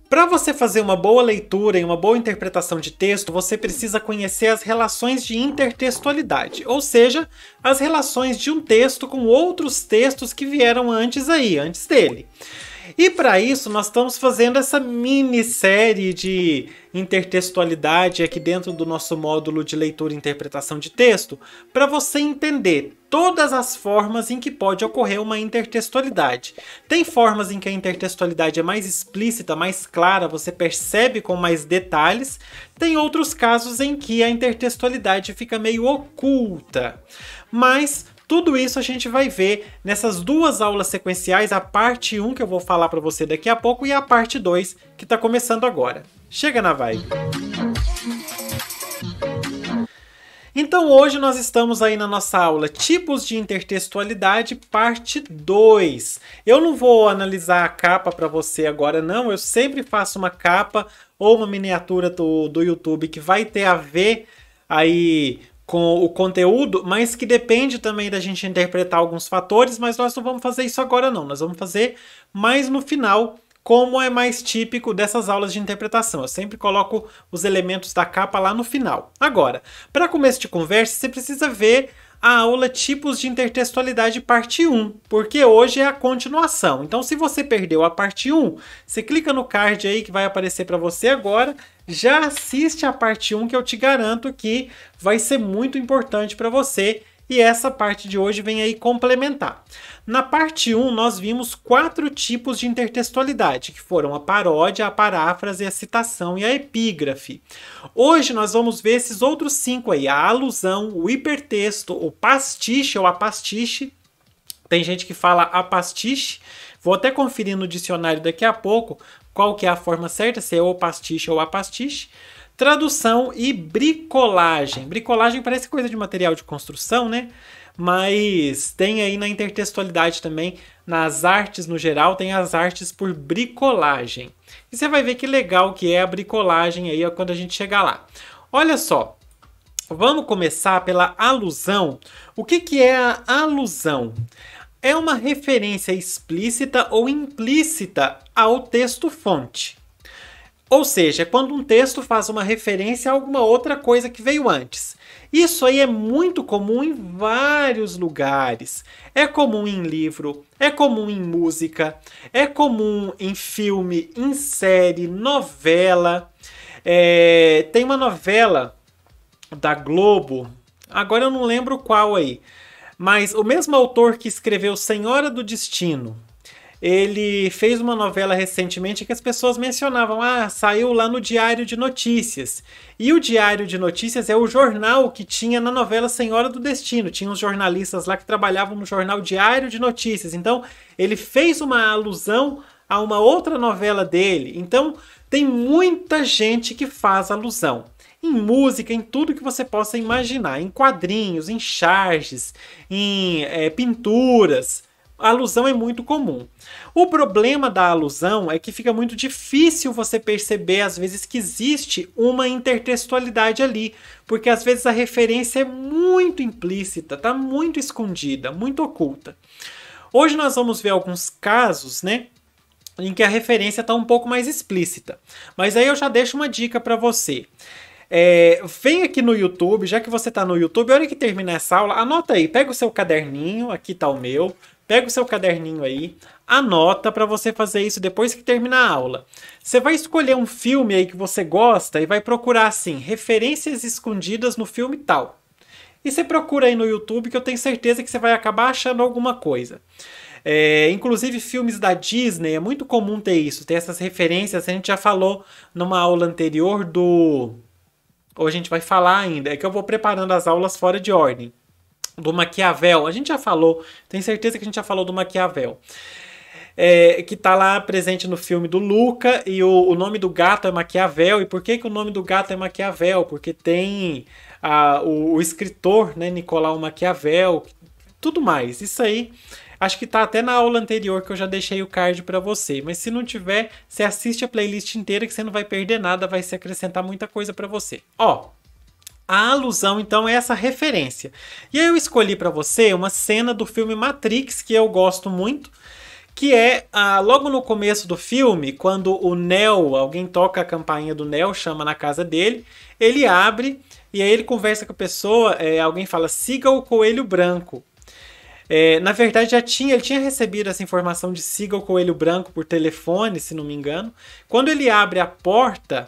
Para você fazer uma boa leitura e uma boa interpretação de texto, você precisa conhecer as relações de intertextualidade, ou seja, as relações de um texto com outros textos que vieram antes dele. E para isso nós estamos fazendo essa minissérie de intertextualidade aqui dentro do nosso módulo de leitura e interpretação de texto, para você entender todas as formas em que pode ocorrer uma intertextualidade. Tem formas em que a intertextualidade é mais explícita, mais clara, você percebe com mais detalhes. Tem outros casos em que a intertextualidade fica meio oculta. Mas tudo isso a gente vai ver nessas duas aulas sequenciais, a parte 1 que eu vou falar para você daqui a pouco e a parte 2 que está começando agora. Chega na vibe! Então hoje nós estamos aí na nossa aula Tipos de Intertextualidade, parte 2. Eu não vou analisar a capa para você agora não, eu sempre faço uma capa ou uma miniatura do YouTube que vai ter a ver aí com o conteúdo, mas que depende também da gente interpretar alguns fatores, mas nós não vamos fazer isso agora não, nós vamos fazer mais no final, como é mais típico dessas aulas de interpretação. Eu sempre coloco os elementos da capa lá no final. Agora, para começo de conversa, você precisa ver a aula Tipos de Intertextualidade parte 1, porque hoje é a continuação. Então, se você perdeu a parte 1, você clica no card aí que vai aparecer para você agora, já assiste a parte 1 que eu te garanto que vai ser muito importante para você e essa parte de hoje vem aí complementar. Na parte 1 nós vimos 4 tipos de intertextualidade, que foram a paródia, a paráfrase, a citação e a epígrafe. Hoje nós vamos ver esses outros 5 aí, a alusão, o hipertexto, o pastiche ou a pastiche. Tem gente que fala a pastiche, vou até conferir no dicionário daqui a pouco qual que é a forma certa, se é o pastiche ou a pastiche. Tradução e bricolagem. Bricolagem parece coisa de material de construção, né? Mas tem aí na intertextualidade também, nas artes no geral, tem as artes por bricolagem. E você vai ver que legal que é a bricolagem aí quando a gente chegar lá. Olha só, vamos começar pela alusão. O que é a alusão? É uma referência explícita ou implícita ao texto-fonte. Ou seja, é quando um texto faz uma referência a alguma outra coisa que veio antes. Isso aí é muito comum em vários lugares. É comum em livro, é comum em música, é comum em filme, em série, novela. Tem uma novela da Globo, agora eu não lembro qual aí, mas o mesmo autor que escreveu Senhora do Destino, ele fez uma novela recentemente que as pessoas mencionavam, saiu lá no Diário de Notícias. E o Diário de Notícias é o jornal que tinha na novela Senhora do Destino. Tinha uns jornalistas lá que trabalhavam no jornal Diário de Notícias. Então, ele fez uma alusão a uma outra novela dele. Então, tem muita gente que faz alusão. Em música, em tudo que você possa imaginar. Em quadrinhos, em charges, em pinturas. A alusão é muito comum. O problema da alusão é que fica muito difícil você perceber, às vezes, que existe uma intertextualidade ali, porque às vezes a referência é muito implícita, está muito escondida, muito oculta. Hoje nós vamos ver alguns casos, né, em que a referência está um pouco mais explícita. Mas aí eu já deixo uma dica para você. Vem aqui no YouTube, já que você está no YouTube, a hora que terminar essa aula, anota aí, pega o seu caderninho, aqui está o meu. Pega o seu caderninho aí, anota para você fazer isso depois que terminar a aula. Você vai escolher um filme aí que você gosta e vai procurar assim, referências escondidas no filme tal. E você procura aí no YouTube que eu tenho certeza que você vai acabar achando alguma coisa. Inclusive filmes da Disney, é muito comum ter isso, ter essas referências. A gente já falou numa aula anterior ou a gente vai falar ainda, é que eu vou preparando as aulas fora de ordem. Do Maquiavel, a gente já falou, tenho certeza que a gente já falou do Maquiavel, que está lá presente no filme do Luca, e o nome do gato é Maquiavel. E por que o nome do gato é Maquiavel? Porque tem o escritor, né, Nicolau Maquiavel, tudo mais. Isso aí, acho que está até na aula anterior que eu já deixei o card para você, mas se não tiver, você assiste a playlist inteira que você não vai perder nada, vai se acrescentar muita coisa para você. A alusão, então, é essa referência. E aí eu escolhi para você uma cena do filme Matrix, que eu gosto muito, que é logo no começo do filme, quando o Neo, alguém toca a campainha do Neo, chama na casa dele, ele abre e aí ele conversa com a pessoa, alguém fala, siga o coelho branco. Na verdade, ele tinha recebido essa informação de siga o coelho branco por telefone, se não me engano. Quando ele abre a porta,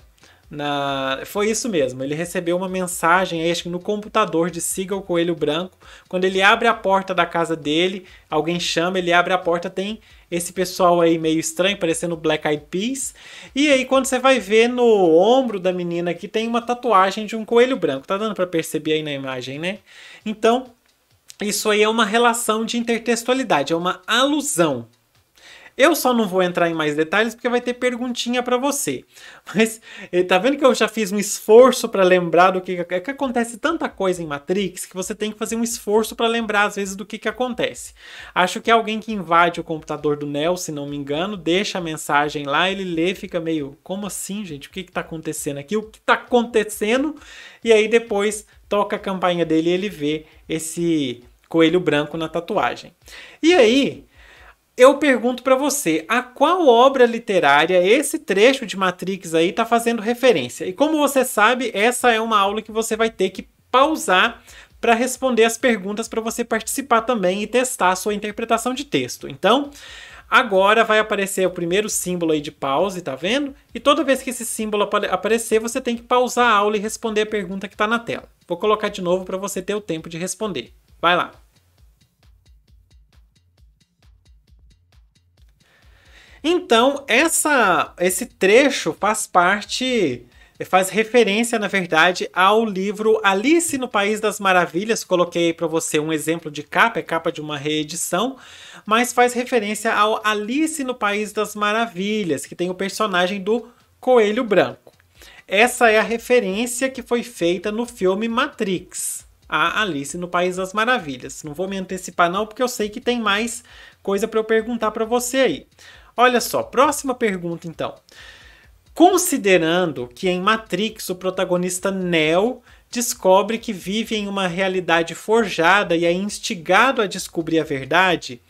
foi isso mesmo, ele recebeu uma mensagem aí, acho que no computador, de siga o coelho branco. Quando ele abre a porta da casa dele, alguém chama, ele abre a porta, tem esse pessoal aí meio estranho, parecendo Black Eyed Peas. E aí quando você vai ver no ombro da menina aqui, tem uma tatuagem de um coelho branco. Tá dando pra perceber aí na imagem, né? Então, isso aí é uma relação de intertextualidade, é uma alusão. Eu só não vou entrar em mais detalhes porque vai ter perguntinha para você. Mas tá vendo que eu já fiz um esforço para lembrar do que acontece tanta coisa em Matrix que você tem que fazer um esforço para lembrar às vezes do que acontece. Acho que alguém que invade o computador do Neo, se não me engano, deixa a mensagem lá, ele lê, fica meio, como assim, gente? O que tá acontecendo aqui? O que tá acontecendo? E aí depois toca a campainha dele e ele vê esse coelho branco na tatuagem. E aí eu pergunto para você, a qual obra literária esse trecho de Matrix aí está fazendo referência? E como você sabe, essa é uma aula que você vai ter que pausar para responder as perguntas, para você participar também e testar a sua interpretação de texto. Então, agora vai aparecer o primeiro símbolo aí de pause, tá vendo? E toda vez que esse símbolo aparecer, você tem que pausar a aula e responder a pergunta que está na tela. Vou colocar de novo para você ter o tempo de responder. Vai lá. Então, esse trecho faz referência, na verdade, ao livro Alice no País das Maravilhas. Coloquei para você um exemplo de capa, é capa de uma reedição, mas faz referência ao Alice no País das Maravilhas, que tem o personagem do Coelho Branco. Essa é a referência que foi feita no filme Matrix, a Alice no País das Maravilhas. Não vou me antecipar não, porque eu sei que tem mais coisa para eu perguntar para você aí. Olha só, próxima pergunta então. Considerando que em Matrix o protagonista Neo descobre que vive em uma realidade forjada e é instigado a descobrir a verdade,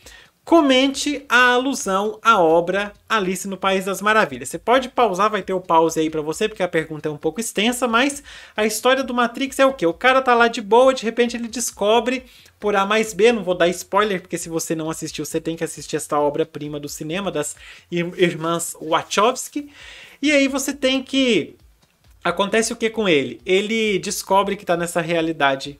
comente a alusão à obra Alice no País das Maravilhas. Você pode pausar, vai ter o pause aí pra você, porque a pergunta é um pouco extensa, mas a história do Matrix é o quê? O cara tá lá de boa, de repente ele descobre, por A mais B, não vou dar spoiler, porque se você não assistiu, você tem que assistir esta obra-prima do cinema, das irmãs Wachowski, e aí você tem que... Acontece o que com ele? Ele descobre que tá nessa realidade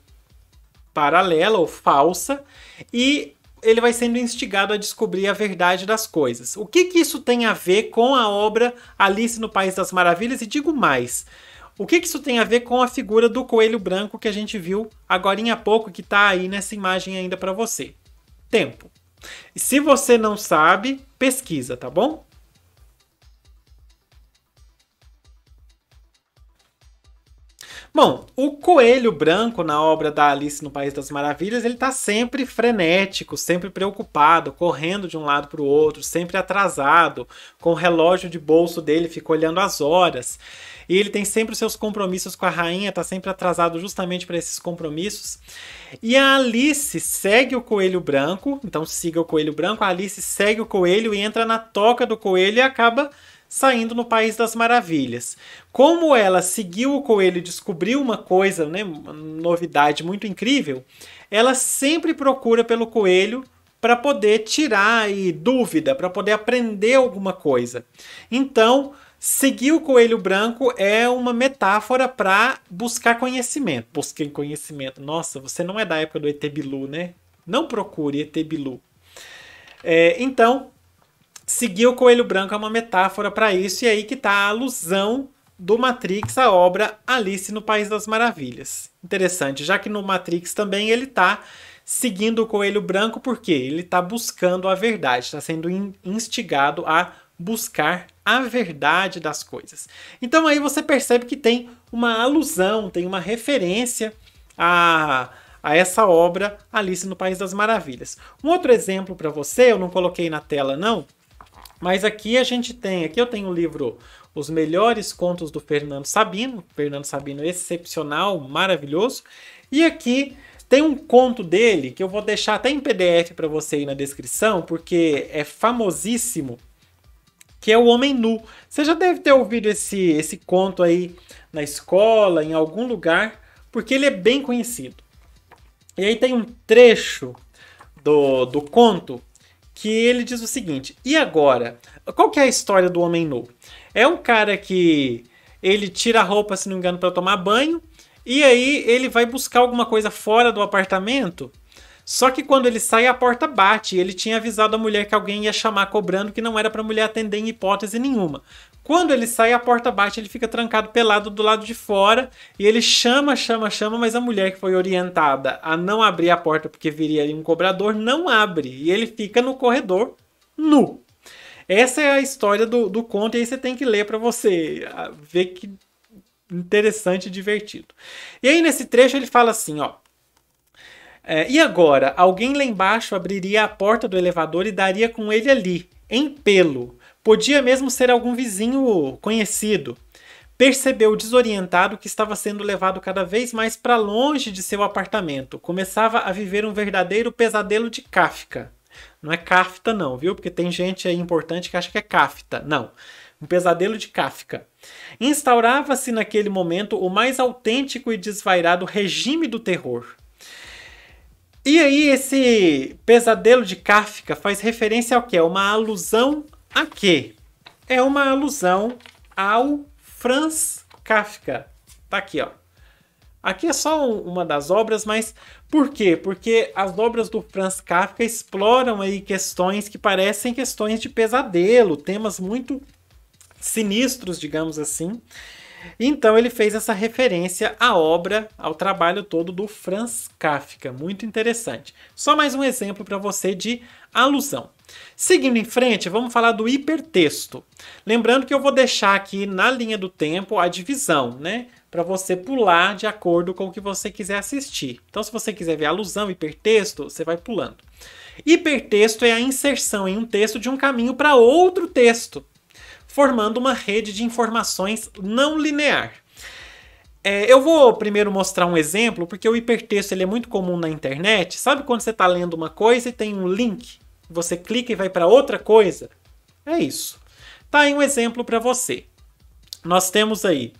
paralela ou falsa, e ele vai sendo instigado a descobrir a verdade das coisas. O que isso tem a ver com a obra Alice no País das Maravilhas? E digo mais, o que isso tem a ver com a figura do coelho branco que a gente viu agorinha há pouco, que está aí nessa imagem ainda para você? Tempo. E se você não sabe, pesquisa, tá bom? Bom, o coelho branco na obra da Alice no País das Maravilhas, ele tá sempre frenético, sempre preocupado, correndo de um lado para o outro, sempre atrasado, com o relógio de bolso dele, fica olhando as horas. E ele tem sempre os seus compromissos com a rainha, tá sempre atrasado justamente para esses compromissos. E a Alice segue o coelho branco, então siga o coelho branco, a Alice segue o coelho e entra na toca do coelho e acaba saindo no País das Maravilhas. Como ela seguiu o coelho e descobriu uma coisa, né, uma novidade muito incrível, ela sempre procura pelo coelho para poder tirar aí dúvida, para poder aprender alguma coisa. Então, seguir o coelho branco é uma metáfora para buscar conhecimento. Busquem conhecimento. Nossa, você não é da época do ET Bilu, né? Não procure ET Bilu. Então, seguir o coelho branco é uma metáfora para isso, e aí que está a alusão do Matrix à obra Alice no País das Maravilhas. Interessante, já que no Matrix também ele está seguindo o coelho branco, porque ele está buscando a verdade, está sendo instigado a buscar a verdade das coisas. Então aí você percebe que tem uma alusão, tem uma referência a essa obra Alice no País das Maravilhas. Um outro exemplo para você, eu não coloquei na tela não, mas aqui a gente tem, aqui eu tenho o livro Os Melhores Contos do Fernando Sabino excepcional, maravilhoso, e aqui Tem um conto dele que eu vou deixar até em PDF para você aí na descrição, porque é famosíssimo, que é O Homem Nu. Você já deve ter ouvido esse conto aí na escola, em algum lugar, porque ele é bem conhecido. E aí tem um trecho do conto que ele diz o seguinte: e agora? Qual que é a história do Homem Nu? É um cara que ele tira a roupa, se não me engano, para tomar banho, e aí ele vai buscar alguma coisa fora do apartamento. Só que quando ele sai, a porta bate. E ele tinha avisado a mulher que alguém ia chamar cobrando, que não era para a mulher atender em hipótese nenhuma. Quando ele sai, a porta bate, ele fica trancado pelado do lado de fora. E ele chama, mas a mulher que foi orientada a não abrir a porta porque viria ali um cobrador, não abre. E ele fica no corredor nu. Essa é a história do conto, e aí você tem que ler para você ver que interessante e divertido. E aí nesse trecho ele fala assim, ó. E agora, alguém lá embaixo abriria a porta do elevador e daria com ele ali, em pelo. Podia mesmo ser algum vizinho conhecido. Percebeu desorientado que estava sendo levado cada vez mais para longe de seu apartamento. Começava a viver um verdadeiro pesadelo de Kafka. Não é Kafta não, viu? Porque tem gente aí importante que acha que é Kafta. Não. Um pesadelo de Kafka. Instaurava-se naquele momento o mais autêntico e desvairado regime do terror. E aí esse pesadelo de Kafka faz referência ao quê? É uma alusão a quê? É uma alusão ao Franz Kafka. Tá aqui, ó. Aqui é só uma das obras, mas por quê? Porque as obras do Franz Kafka exploram aí questões que parecem questões de pesadelo, temas muito sinistros, digamos assim. Então ele fez essa referência à obra, ao trabalho todo do Franz Kafka. Muito interessante. Só mais um exemplo para você de alusão. Seguindo em frente, vamos falar do hipertexto. Lembrando que eu vou deixar aqui na linha do tempo a divisão, né? Para você pular de acordo com o que você quiser assistir. Então, se você quiser ver alusão, hipertexto, você vai pulando. Hipertexto é a inserção em um texto de um caminho para outro texto, formando uma rede de informações não linear. Eu vou primeiro mostrar um exemplo, porque o hipertexto ele é muito comum na internet. Sabe quando você está lendo uma coisa e tem um link? Você clica e vai para outra coisa? É isso. Tá aí um exemplo para você. Nós temos aí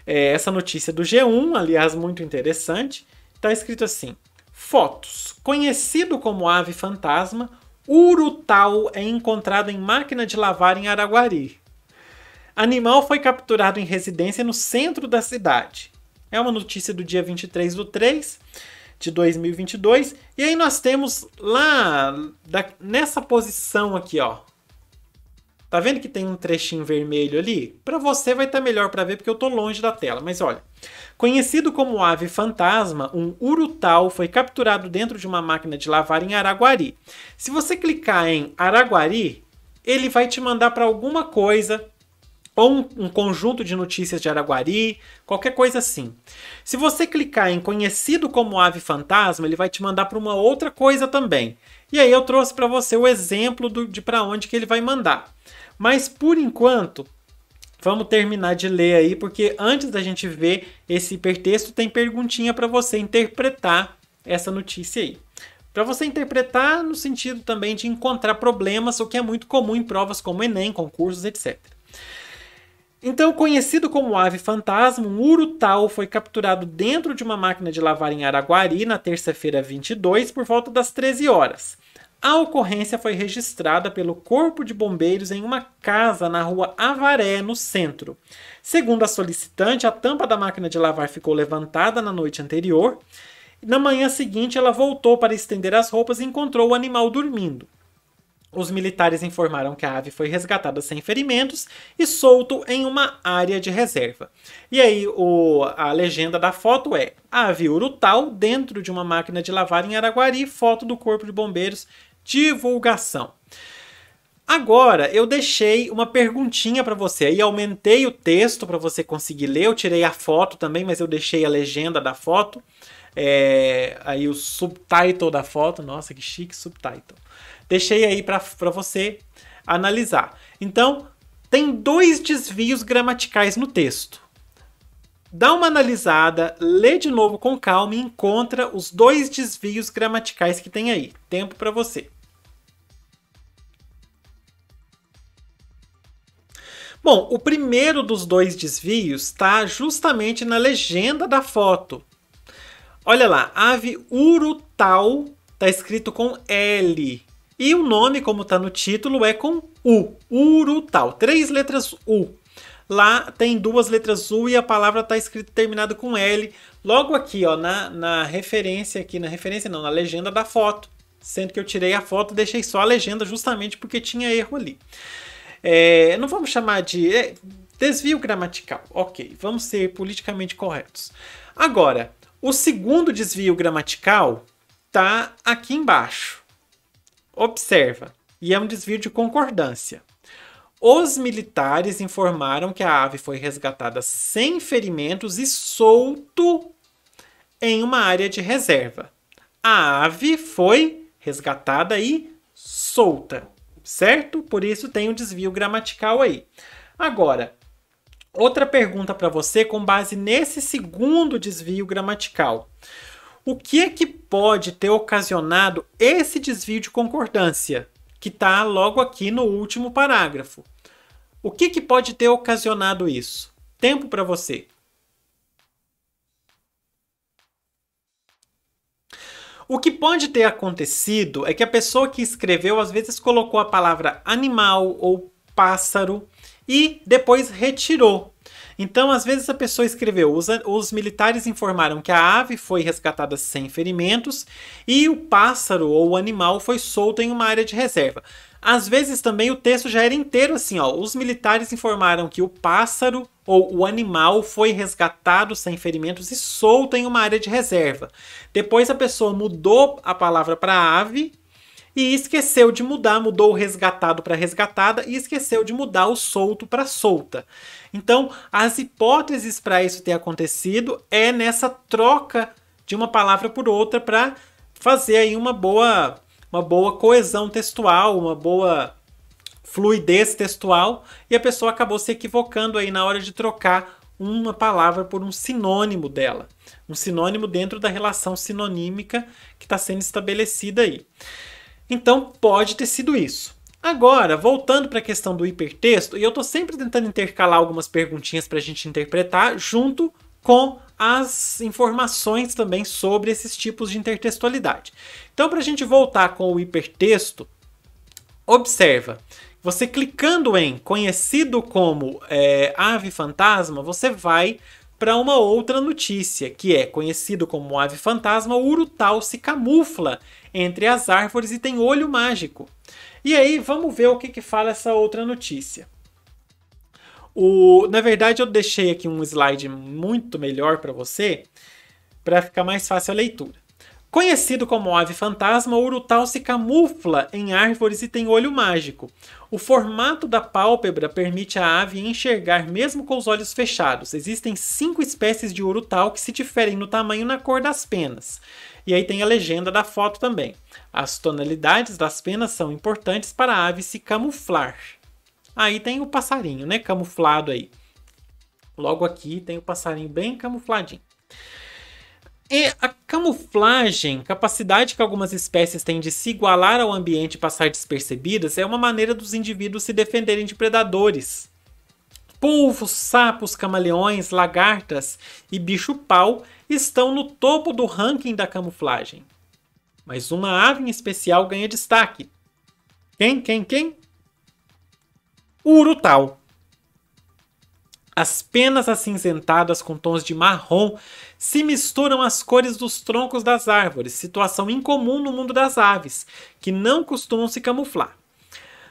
essa notícia do G1, aliás, muito interessante. Está escrito assim: fotos. Conhecido como ave fantasma, urutau é encontrado em máquina de lavar em Araguari. Animal foi capturado em residência no centro da cidade. É uma notícia do dia 23/3 de 2022. E aí nós temos lá, nessa posição aqui, ó. Tá vendo que tem um trechinho vermelho ali? Para você vai estar melhor para ver porque eu tô longe da tela. Mas olha, conhecido como ave fantasma, um urutau foi capturado dentro de uma máquina de lavar em Araguari. Se você clicar em Araguari, ele vai te mandar para alguma coisa, ou um conjunto de notícias de Araguari, qualquer coisa assim. Se você clicar em conhecido como ave fantasma, ele vai te mandar para uma outra coisa também. E aí eu trouxe para você o exemplo de para onde que ele vai mandar. Mas por enquanto, vamos terminar de ler aí, porque antes da gente ver esse hipertexto, tem perguntinha para você interpretar essa notícia aí. Para você interpretar no sentido também de encontrar problemas, o que é muito comum em provas como Enem, concursos, etc. Então, conhecido como ave fantasma, um urutau foi capturado dentro de uma máquina de lavar em Araguari na terça-feira 22, por volta das 13 horas. A ocorrência foi registrada pelo Corpo de Bombeiros em uma casa na rua Avaré, no centro. Segundo a solicitante, a tampa da máquina de lavar ficou levantada na noite anterior. Na manhã seguinte, ela voltou para estender as roupas e encontrou o animal dormindo. Os militares informaram que a ave foi resgatada sem ferimentos e solto em uma área de reserva. E aí a legenda da foto é: ave urutau dentro de uma máquina de lavar em Araguari, foto do Corpo de Bombeiros, divulgação. Agora eu deixei uma perguntinha para você, aí aumentei o texto para você conseguir ler, eu tirei a foto também, mas eu deixei a legenda da foto, aí o subtitle da foto, nossa que chique subtitle. Deixei aí para você analisar. Então, tem 2 desvios gramaticais no texto. dá uma analisada, lê de novo com calma e encontra os 2 desvios gramaticais que tem aí. Tempo para você. Bom, o primeiro dos 2 desvios está justamente na legenda da foto. Olha lá, ave urutau está escrito com L. E o nome, como está no título, é com U. Urutau. 3 letras U. Lá tem 2 letras U e a palavra está escrita terminada com L. Logo aqui, ó, na referência aqui, na legenda da foto. Sendo que eu tirei a foto e deixei só a legenda justamente porque tinha erro ali. Não vamos chamar de desvio gramatical. Ok, vamos ser politicamente corretos. Agora, o segundo desvio gramatical está aqui embaixo. Observa, e é um desvio de concordância. Os militares informaram que a ave foi resgatada sem ferimentos e solto em uma área de reserva. A ave foi resgatada e solta, certo? Por isso tem um desvio gramatical aí. Agora, outra pergunta para você com base nesse segundo desvio gramatical. O que é que pode ter ocasionado esse desvio de concordância, que está logo aqui no último parágrafo? O que pode ter ocasionado isso? Tempo para você. O que pode ter acontecido é que a pessoa que escreveu às vezes colocou a palavra animal ou pássaro e depois retirou. Então, às vezes a pessoa escreveu, os militares informaram que a ave foi resgatada sem ferimentos e o pássaro ou o animal foi solto em uma área de reserva. Às vezes também o texto já era inteiro assim, ó, os militares informaram que o pássaro ou o animal foi resgatado sem ferimentos e solto em uma área de reserva. Depois a pessoa mudou a palavra para ave e esqueceu de mudar, mudou o resgatado para resgatada e esqueceu de mudar o solto para solta. Então, as hipóteses para isso ter acontecido é nessa troca de uma palavra por outra para fazer aí uma boa coesão textual, uma boa fluidez textual, e a pessoa acabou se equivocando aí na hora de trocar uma palavra por um sinônimo dela. Um sinônimo dentro da relação sinonímica que está sendo estabelecida aí. Então, pode ter sido isso. Agora, voltando para a questão do hipertexto, e eu estou sempre tentando intercalar algumas perguntinhas para a gente interpretar, junto com as informações também sobre esses tipos de intertextualidade. Então, para a gente voltar com o hipertexto, observa, você clicando em conhecido como ave fantasma, você vai para uma outra notícia, que é conhecido como ave fantasma, o urutau se camufla entre as árvores e tem olho mágico. E aí, vamos ver o que fala essa outra notícia. Na verdade, eu deixei aqui um slide muito melhor para você, para ficar mais fácil a leitura. Conhecido como ave fantasma, o urutau se camufla em árvores e tem olho mágico. O formato da pálpebra permite à ave enxergar mesmo com os olhos fechados. Existem 5 espécies de urutau que se diferem no tamanho e na cor das penas. E aí tem a legenda da foto também. As tonalidades das penas são importantes para a ave se camuflar. Aí tem o passarinho, né? Camuflado aí. Logo aqui tem o passarinho bem camufladinho. E a camuflagem, capacidade que algumas espécies têm de se igualar ao ambiente e passar despercebidas, é uma maneira dos indivíduos se defenderem de predadores. Polvos, sapos, camaleões, lagartas e bicho-pau estão no topo do ranking da camuflagem. Mas uma ave em especial ganha destaque. Quem? O urutau. As penas acinzentadas com tons de marrom se misturam às cores dos troncos das árvores, situação incomum no mundo das aves, que não costumam se camuflar.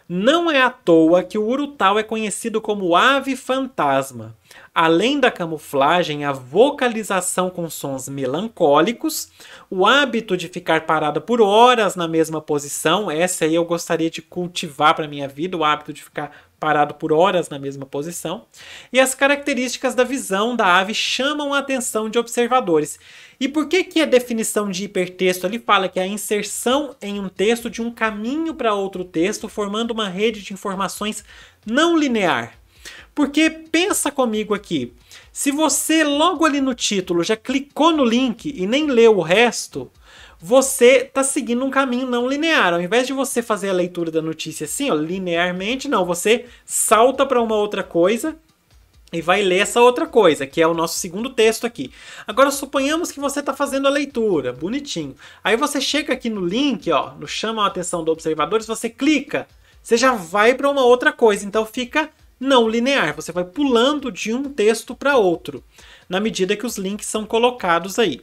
Não é à toa que o urutau é conhecido como ave fantasma. Além da camuflagem, a vocalização com sons melancólicos, o hábito de ficar parada por horas na mesma posição, essa aí eu gostaria de cultivar para a minha vida, o hábito de ficar parado por horas na mesma posição, e as características da visão da ave chamam a atenção de observadores. E por que a definição de hipertexto ali fala que é a inserção em um texto de um caminho para outro texto, formando uma rede de informações não linear? Porque pensa comigo aqui, se você logo ali no título já clicou no link e nem leu o resto, você está seguindo um caminho não linear. Ao invés de você fazer a leitura da notícia assim, ó, linearmente, não, você salta para uma outra coisa e vai ler essa outra coisa, que é o nosso segundo texto aqui. Agora, suponhamos que você está fazendo a leitura, bonitinho. Aí você chega aqui no link, ó, no Chama a Atenção dos Observadores, você clica, você já vai para uma outra coisa. Então fica não linear, você vai pulando de um texto para outro, na medida que os links são colocados aí.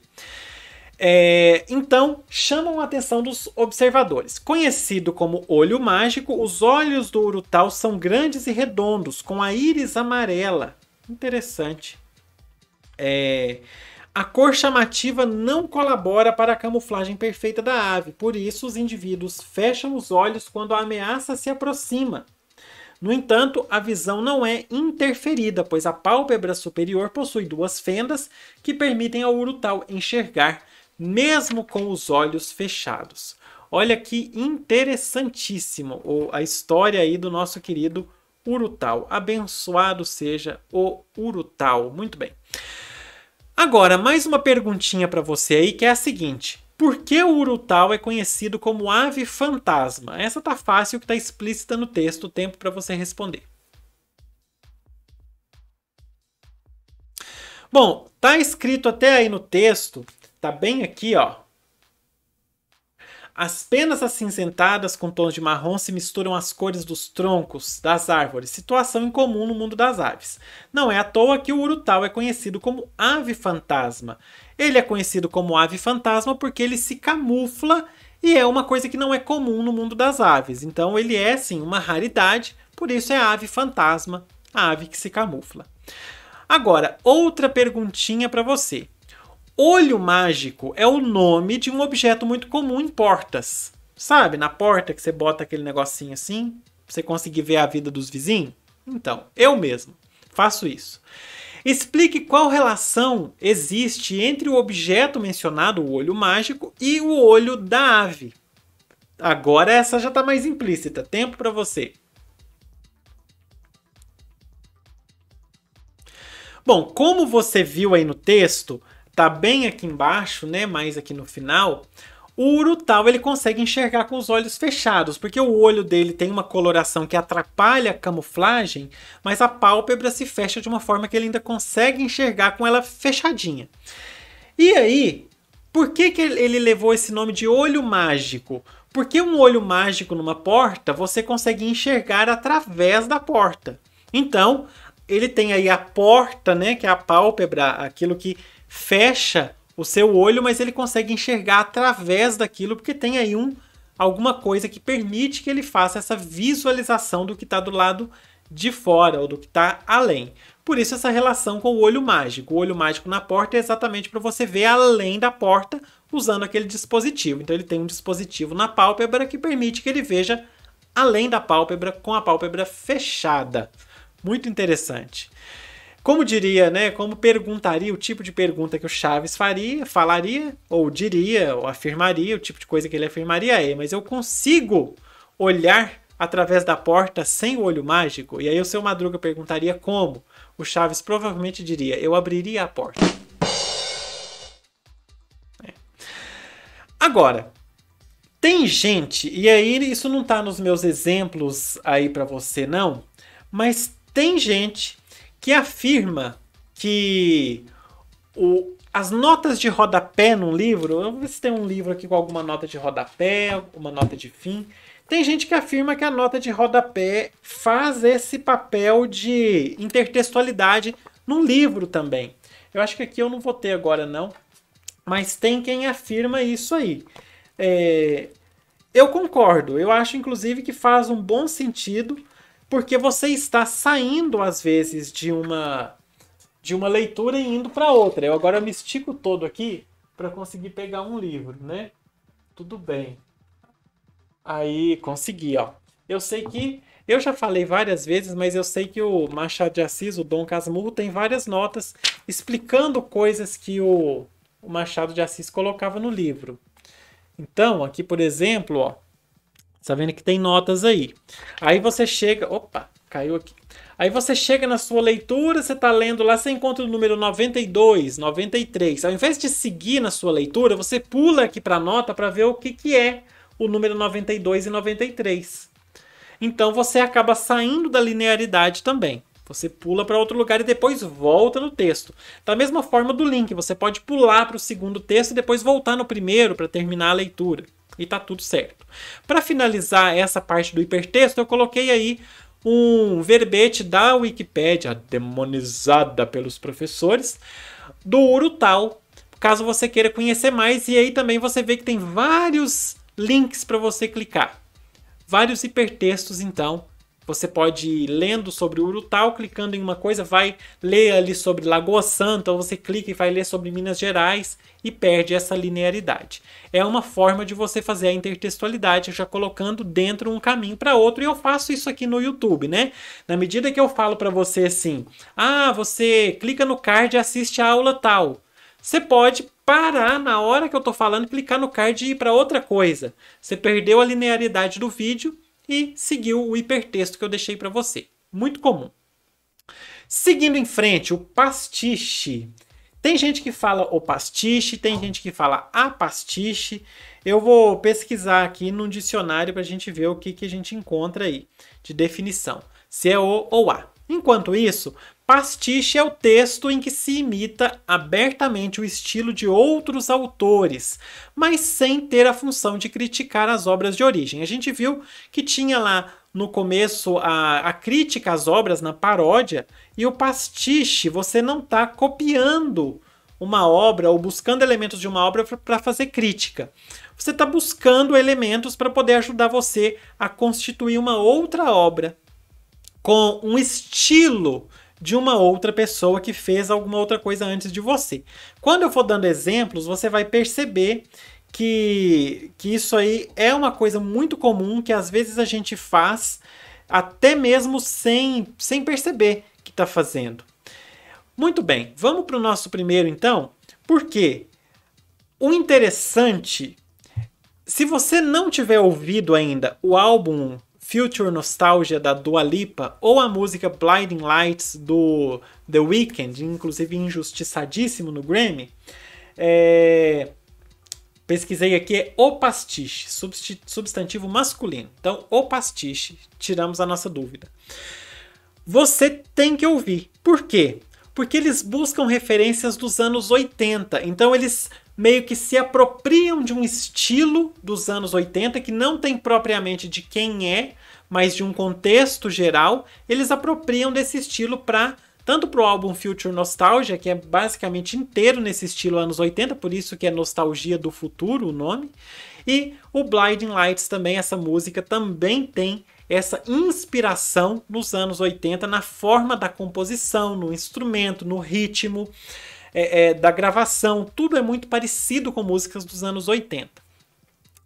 Então, chamam a atenção dos observadores. Conhecido como olho mágico, os olhos do urutau são grandes e redondos, com a íris amarela. Interessante. A cor chamativa não colabora para a camuflagem perfeita da ave, por isso os indivíduos fecham os olhos quando a ameaça se aproxima. No entanto, a visão não é interferida, pois a pálpebra superior possui duas fendas que permitem ao urutau enxergar mesmo com os olhos fechados. Olha que interessantíssimo a história aí do nosso querido urutau. Abençoado seja o urutau. Muito bem. Agora, mais uma perguntinha para você aí, que é a seguinte. Por que o urutau é conhecido como ave fantasma? Essa tá fácil, que tá explícita no texto, tempo para você responder. Bom, tá escrito até aí no texto, tá bem aqui, ó. As penas acinzentadas com tons de marrom se misturam às cores dos troncos das árvores, situação incomum no mundo das aves. Não é à toa que o urutau é conhecido como ave fantasma. Ele é conhecido como ave fantasma porque ele se camufla e é uma coisa que não é comum no mundo das aves. Então ele é, sim, uma raridade, por isso é a ave fantasma, a ave que se camufla. Agora, outra perguntinha para você. Olho mágico é o nome de um objeto muito comum em portas. Sabe, na porta que você bota aquele negocinho assim, pra você conseguir ver a vida dos vizinhos? Então, eu mesmo faço isso. Explique qual relação existe entre o objeto mencionado, o olho mágico, e o olho da ave. Agora essa já está mais implícita. Tempo para você. Bom, como você viu aí no texto, tá bem aqui embaixo, né, mais aqui no final, o urutau ele consegue enxergar com os olhos fechados, porque o olho dele tem uma coloração que atrapalha a camuflagem, mas a pálpebra se fecha de uma forma que ele ainda consegue enxergar com ela fechadinha. E aí, por que ele levou esse nome de olho mágico? Porque um olho mágico numa porta, você consegue enxergar através da porta. Então, ele tem aí a porta, né, que é a pálpebra, aquilo que fecha o seu olho, mas ele consegue enxergar através daquilo, porque tem aí alguma coisa que permite que ele faça essa visualização do que está do lado de fora, ou do que está além. Por isso essa relação com o olho mágico. O olho mágico na porta é exatamente para você ver além da porta, usando aquele dispositivo. Então ele tem um dispositivo na pálpebra que permite que ele veja além da pálpebra, com a pálpebra fechada. Muito interessante. Como diria, né? Como perguntaria, o tipo de pergunta que o Chaves falaria, ou diria, ou afirmaria, o tipo de coisa que ele afirmaria é: mas eu consigo olhar através da porta sem o olho mágico? E aí o seu Madruga perguntaria como? O Chaves provavelmente diria: eu abriria a porta. Agora, tem gente, e aí isso não está nos meus exemplos aí para você não, mas tem gente que afirma que as notas de rodapé num livro, eu vou ver se tem um livro aqui com alguma nota de rodapé, uma nota de fim. Tem gente que afirma que a nota de rodapé faz esse papel de intertextualidade num livro também. Eu acho que aqui eu não vou ter agora não, mas tem quem afirma isso aí. Eu concordo, eu acho inclusive que faz um bom sentido, porque você está saindo, às vezes, de uma leitura e indo para outra. Eu agora me estico todo aqui para conseguir pegar um livro, né? Tudo bem. Aí, consegui, ó. Eu sei que... Eu já falei várias vezes, mas eu sei que o Machado de Assis, o Dom Casmurro, tem várias notas explicando coisas que o Machado de Assis colocava no livro. Então, aqui, por exemplo, ó. Tá vendo que tem notas aí. Aí você chega... Opa, caiu aqui. Aí você chega na sua leitura, você está lendo lá, você encontra o número 92, 93. Ao invés de seguir na sua leitura, você pula aqui para a nota para ver o que é o número 92 e 93. Então você acaba saindo da linearidade também. Você pula para outro lugar e depois volta no texto. Da mesma forma do link, você pode pular para o segundo texto e depois voltar no primeiro para terminar a leitura. E tá tudo certo. Para finalizar essa parte do hipertexto, eu coloquei aí um verbete da Wikipédia, demonizada pelos professores, do Urutau, caso você queira conhecer mais. E aí também você vê que tem vários links para você clicar. Vários hipertextos, então. Você pode ir lendo sobre o Urutau, clicando em uma coisa, vai ler ali sobre Lagoa Santa, ou você clica e vai ler sobre Minas Gerais e perde essa linearidade. É uma forma de você fazer a intertextualidade, já colocando dentro um caminho para outro, e eu faço isso aqui no YouTube, né? Na medida que eu falo para você assim, você clica no card e assiste a aula tal. Você pode parar na hora que eu estou falando, clicar no card e ir para outra coisa. Você perdeu a linearidade do vídeo e seguiu o hipertexto que eu deixei para você. Muito comum. Seguindo em frente, o pastiche. Tem gente que fala o pastiche, tem gente que fala a pastiche. Eu vou pesquisar aqui num dicionário para a gente ver o que a gente encontra aí de definição. Se é o ou a. Enquanto isso, pastiche é o texto em que se imita abertamente o estilo de outros autores, mas sem ter a função de criticar as obras de origem. A gente viu que tinha lá no começo a crítica às obras na paródia, e o pastiche, você não está copiando uma obra ou buscando elementos de uma obra para fazer crítica. Você está buscando elementos para poder ajudar você a constituir uma outra obra com um estilo de uma outra pessoa que fez alguma outra coisa antes de você. Quando eu for dando exemplos, você vai perceber que isso aí é uma coisa muito comum, que às vezes a gente faz até mesmo sem perceber que está fazendo. Muito bem, vamos para o nosso primeiro então, porque o interessante, se você não tiver ouvido ainda o álbum Future Nostalgia da Dua Lipa ou a música Blinding Lights do The Weeknd, inclusive injustiçadíssimo no Grammy, pesquisei aqui, é o pastiche, substantivo masculino. Então, o pastiche, tiramos a nossa dúvida. Você tem que ouvir. Por quê? Porque eles buscam referências dos anos 80. Então, eles meio que se apropriam de um estilo dos anos 80, que não tem propriamente de quem é, mas de um contexto geral. Eles apropriam desse estilo tanto para o álbum Future Nostalgia, que é basicamente inteiro nesse estilo anos 80, por isso que é Nostalgia do Futuro o nome. E o Blinding Lights também, essa música também tem essa inspiração nos anos 80 na forma da composição, no instrumento, no ritmo da gravação. Tudo é muito parecido com músicas dos anos 80.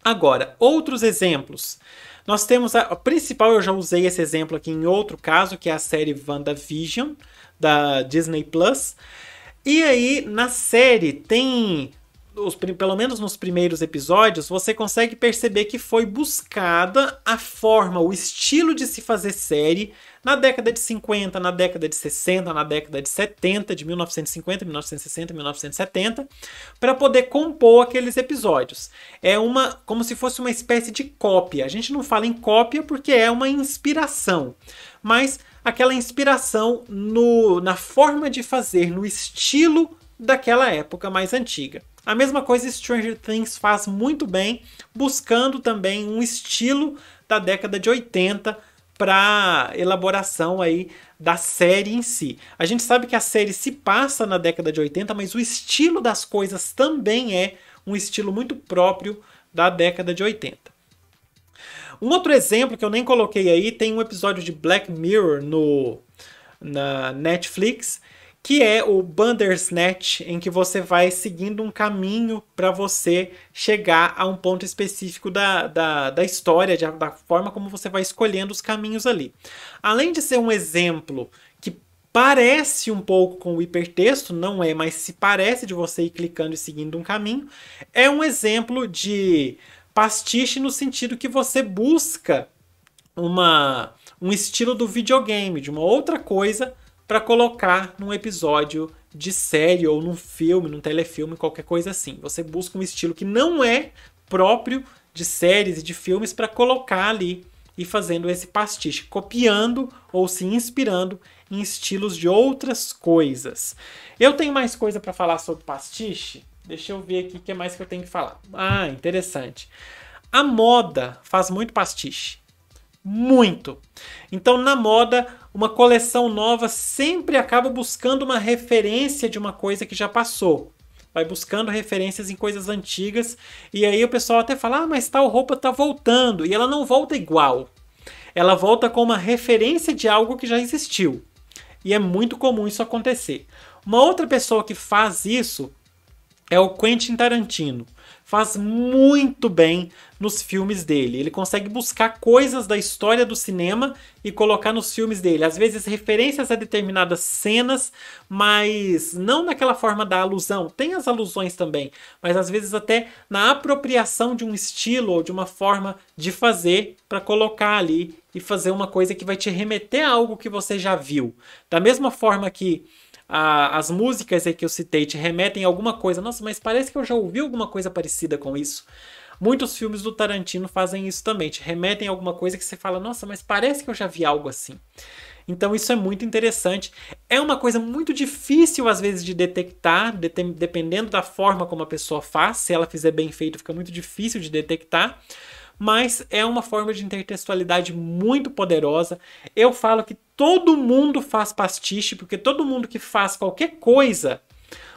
Agora, outros exemplos. Nós temos a principal, eu já usei esse exemplo aqui em outro caso, que é a série WandaVision, da Disney Plus. E aí, na série, tem, pelo menos nos primeiros episódios, você consegue perceber que foi buscada a forma, o estilo de se fazer série na década de 50, na década de 60, na década de 70, de 1950, 1960, 1970, para poder compor aqueles episódios. É como se fosse uma espécie de cópia. A gente não fala em cópia porque é uma inspiração, mas aquela inspiração na forma de fazer, no estilo daquela época mais antiga. A mesma coisa Stranger Things faz muito bem, buscando também um estilo da década de 80 para elaboração aí da série em si. A gente sabe que a série se passa na década de 80, mas o estilo das coisas também é um estilo muito próprio da década de 80. Um outro exemplo que eu nem coloquei aí, tem um episódio de Black Mirror na Netflix, que é o Bandersnatch, em que você vai seguindo um caminho para você chegar a um ponto específico da história, da forma como você vai escolhendo os caminhos ali. Além de ser um exemplo que parece um pouco com o hipertexto, não é, mas se parece de você ir clicando e seguindo um caminho, é um exemplo de pastiche no sentido que você busca um estilo do videogame, de uma outra coisa, para colocar num episódio de série ou num filme, num telefilme, qualquer coisa assim. Você busca um estilo que não é próprio de séries e de filmes para colocar ali e fazendo esse pastiche, copiando ou se inspirando em estilos de outras coisas. Eu tenho mais coisa para falar sobre pastiche? Deixa eu ver aqui o que mais que eu tenho que falar. Ah, interessante. A moda faz muito pastiche. Muito. Então, na moda, uma coleção nova sempre acaba buscando uma referência de uma coisa que já passou. Vai buscando referências em coisas antigas. E aí o pessoal até fala, mas tal roupa tá voltando. E ela não volta igual. Ela volta com uma referência de algo que já existiu. E é muito comum isso acontecer. Uma outra pessoa que faz isso é o Quentin Tarantino. Faz muito bem nos filmes dele. Ele consegue buscar coisas da história do cinema e colocar nos filmes dele. Às vezes referências a determinadas cenas, mas não naquela forma da alusão. Tem as alusões também, mas às vezes até na apropriação de um estilo ou de uma forma de fazer para colocar ali e fazer uma coisa que vai te remeter a algo que você já viu. Da mesma forma que as músicas que eu citei te remetem a alguma coisa. Nossa, mas parece que eu já ouvi alguma coisa parecida com isso. Muitos filmes do Tarantino fazem isso também. Te remetem a alguma coisa que você fala, nossa, mas parece que eu já vi algo assim. Então isso é muito interessante. É uma coisa muito difícil às vezes de detectar, dependendo da forma como a pessoa faz. Se ela fizer bem feito, fica muito difícil de detectar. Mas é uma forma de intertextualidade muito poderosa. Eu falo que todo mundo faz pastiche, porque todo mundo que faz qualquer coisa,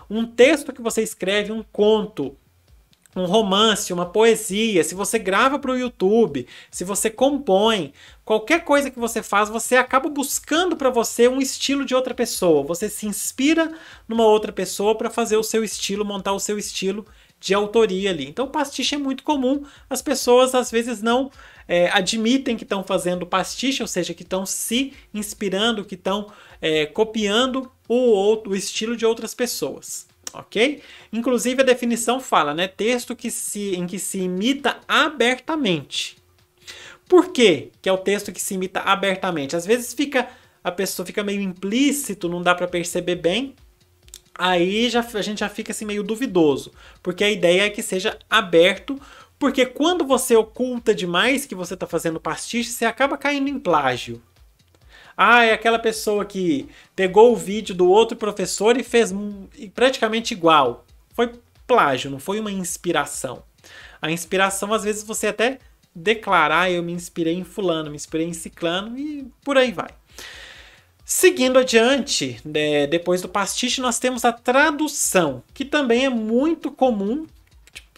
um texto que você escreve, um conto, um romance, uma poesia, se você grava para o YouTube, se você compõe, qualquer coisa que você faz, você acaba buscando para você um estilo de outra pessoa. Você se inspira numa outra pessoa para fazer o seu estilo, montar o seu estilo de autoria ali. Então, pastiche é muito comum. As pessoas às vezes não admitem que estão fazendo pastiche, ou seja, que estão se inspirando, que estão copiando o estilo de outras pessoas. Ok? Inclusive a definição fala, né? Texto em que se imita abertamente. Por quê que é o texto que se imita abertamente? Às vezes a pessoa fica meio implícito, não dá para perceber bem. Aí a gente já fica assim meio duvidoso, porque a ideia é que seja aberto, porque quando você oculta demais que você está fazendo pastiche, você acaba caindo em plágio. Ah, é aquela pessoa que pegou o vídeo do outro professor e fez praticamente igual. Foi plágio, não foi uma inspiração. A inspiração, às vezes, você até declarar, eu me inspirei em fulano, me inspirei em ciclano e por aí vai. Seguindo adiante, depois do pastiche, nós temos a tradução, que também é muito comum,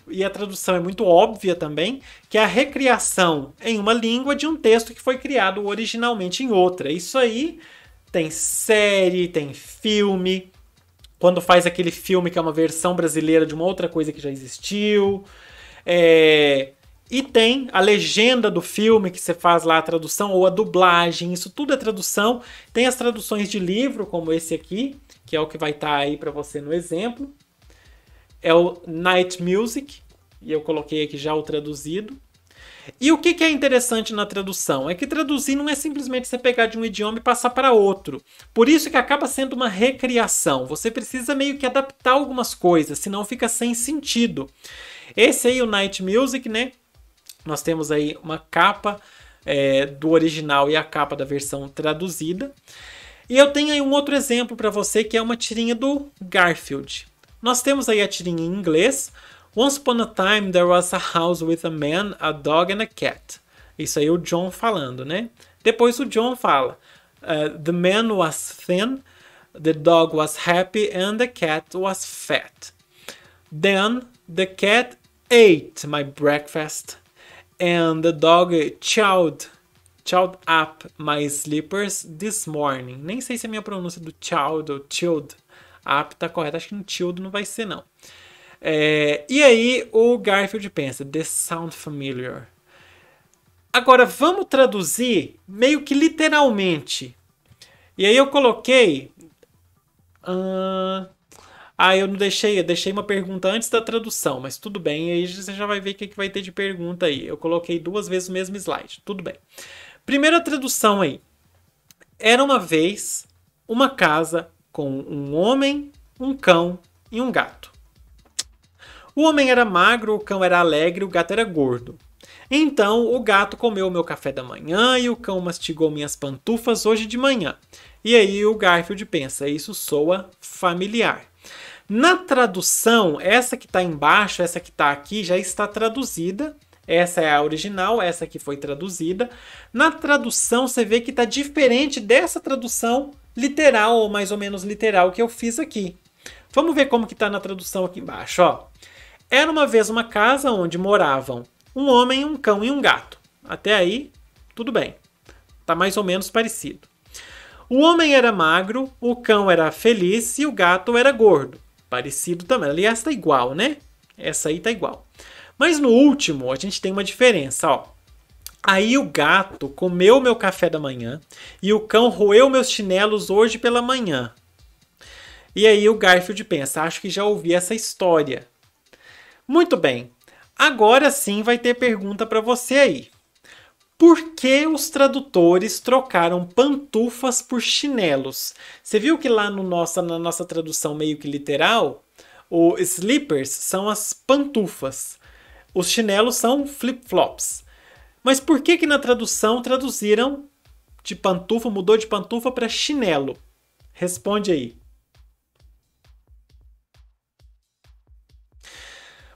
e a tradução é muito óbvia também, que é a recriação em uma língua de um texto que foi criado originalmente em outra. Isso aí tem série, tem filme, quando faz aquele filme que é uma versão brasileira de uma outra coisa que já existiu, e tem a legenda do filme que você faz lá a tradução, ou a dublagem, isso tudo é tradução. Tem as traduções de livro, como esse aqui, que é o que vai estar aí para você no exemplo. É o Night Music, e eu coloquei aqui já o traduzido. E o que é interessante na tradução? É que traduzir não é simplesmente você pegar de um idioma e passar para outro. Por isso que acaba sendo uma recriação. Você precisa meio que adaptar algumas coisas, senão fica sem sentido. Esse aí, o Night Music, né? Nós temos aí uma capa do original e a capa da versão traduzida. E eu tenho aí um outro exemplo para você, que é uma tirinha do Garfield. Nós temos aí a tirinha em inglês. Once upon a time there was a house with a man, a dog and a cat. Isso aí o John falando, né? Depois o John fala: the man was thin, the dog was happy and the cat was fat. Then the cat ate my breakfast and the dog chowed up my slippers this morning. Nem sei se a minha pronúncia do chowed ou chilled up tá correta. Acho que no chilled não vai ser, não. E aí o Garfield pensa, this sound familiar. Agora vamos traduzir meio que literalmente. E aí eu coloquei... eu não deixei, eu deixei uma pergunta antes da tradução, mas tudo bem, aí você já vai ver o que vai ter de pergunta aí. Eu coloquei 2 vezes o mesmo slide, tudo bem. Primeira tradução aí. Era uma vez uma casa com um homem, um cão e um gato. O homem era magro, o cão era alegre, o gato era gordo. Então o gato comeu meu café da manhã e o cão mastigou minhas pantufas hoje de manhã. E aí o Garfield pensa, isso soa familiar. Na tradução, essa que está embaixo, essa que está aqui, já está traduzida. Essa é a original, essa que foi traduzida. Na tradução, você vê que está diferente dessa tradução literal, ou mais ou menos literal, que eu fiz aqui. Vamos ver como que está na tradução aqui embaixo. Ó. Era uma vez uma casa onde moravam um homem, um cão e um gato. Até aí, tudo bem. Está mais ou menos parecido. O homem era magro, o cão era feliz e o gato era gordo. Parecido também. Aliás, está igual, né? Essa aí está igual. Mas no último, a gente tem uma diferença, ó. Aí o gato comeu meu café da manhã e o cão roeu meus chinelos hoje pela manhã. E aí o Garfield pensa, acho que já ouvi essa história. Muito bem. Agora sim vai ter pergunta para você aí. Por que os tradutores trocaram pantufas por chinelos? Você viu que lá na nossa tradução meio que literal, os slippers são as pantufas. Os chinelos são flip-flops. Mas por que na tradução traduziram de pantufa, mudou de pantufa para chinelo? Responde aí.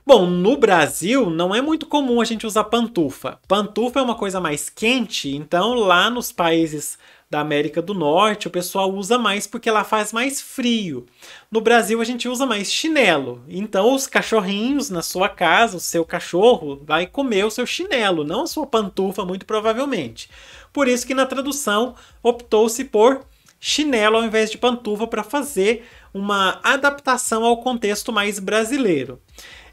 Bom, no Brasil não é muito comum a gente usar pantufa. Pantufa é uma coisa mais quente, então lá nos países da América do Norte o pessoal usa mais porque lá faz mais frio. No Brasil a gente usa mais chinelo. Então os cachorrinhos na sua casa, o seu cachorro vai comer o seu chinelo, não a sua pantufa muito provavelmente. Por isso que na tradução optou-se por chinelo ao invés de pantufa para fazer uma adaptação ao contexto mais brasileiro.